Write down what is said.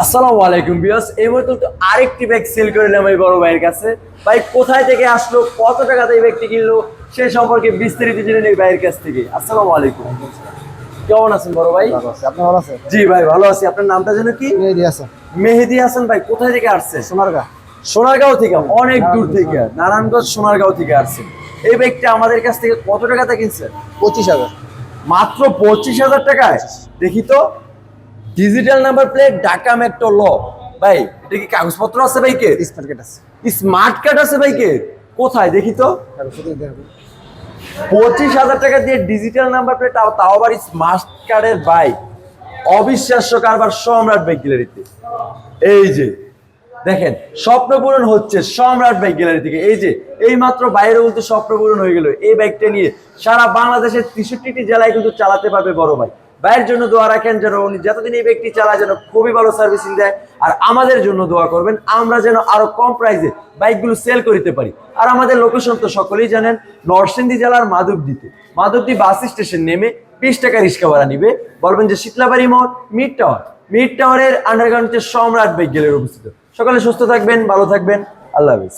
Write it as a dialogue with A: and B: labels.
A: আসসালামু আলাইকুম ভিউয়ার্স, এই মুহূর্তে তো আরেকটি ব্যাগ সেল করে নিলাম এই বড় ভাইয়ের কাছে। ভাই কোথায় থেকে আসলো, কত টাকাতে এই ব্যাগটি কিনলো, সে সম্পর্কে বিস্তারিত জেনে নেই ভাইয়ের কাছ থেকে। আসসালামু আলাইকুম, কেমন আছেন বড় ভাই?
B: ভালো আছে, আপনি ভালো আছেন?
A: জি ভাই ভালো আছি। আপনার নামটা যেন কি?
B: মেহেদি হাসান,
A: মেহেদি হাসান। ভাই কোথায় থেকে আসছেন?
B: সোনারগাঁ।
A: সোনারগাঁও থেকে? অনেক দূর থেকে, নারায়ণগঞ্জ সোনারগাঁও থেকে আসছেন। এই ব্যাগটা আমাদের কাছ থেকে কত টাকাতে কিনছেন?
B: 25,000।
A: মাত্র 25,000 টাকায়? দেখি তো, digital number plate, Dhaka metro ল। ভাই এটা কি কাগজপত্র আছে বাইকে?
B: স্মার্ট কার্ড আছে।
A: স্মার্ট কার্ড আছে বাইকে? কোথায় দেখি তো।
B: শুধু দেখুন।
A: 25,000 টাকা দিয়ে ডিজিটাল নাম্বার প্লেট, তাও আবার স্মার্ট কার্ডের বাইক। অবিশ্বাস্য কারবার সম্রাট বাইক গ্যালারিতে। এই যে দেখেন, স্বপ্ন পূরণ হচ্ছে সম্রাট বাইক গ্যালারি থেকে। এই যে এই মাত্র বাইরে বলতে স্বপ্ন পূরণ হয়ে গেল। এই বাইকটা নিয়ে সারা বাংলাদেশের 63টি জেলায় কিন্তু চালাতে পারবে বড় ভাই। ভাইয়ের জন্য দোয়া রাখেন যেন উনি যতদিন এই ব্যক্তি চালায় যেন খুবই ভালো সার্ভিসিং দেয়। আর আমাদের জন্য দোয়া করবেন আমরা যেন আরো কম প্রাইসে বাইকগুলো সেল করতে পারি। আর আমাদের লোকেশন তো সকলেই জানেন, নরসিংদী জেলার মাধবদী বাস স্টেশন নেমে 20 টাকা রিক্সা ভাড়া নিবে। বলবেন যে শীতলাবাড়ি মোড়, মিড টাওয়ারের আন্ডারগ্রাউন্ড সম্রাট বাইক গ্যালারি অবস্থিত। সকালে সুস্থ থাকবেন, ভালো থাকবেন, আল্লাহ হাফিজ।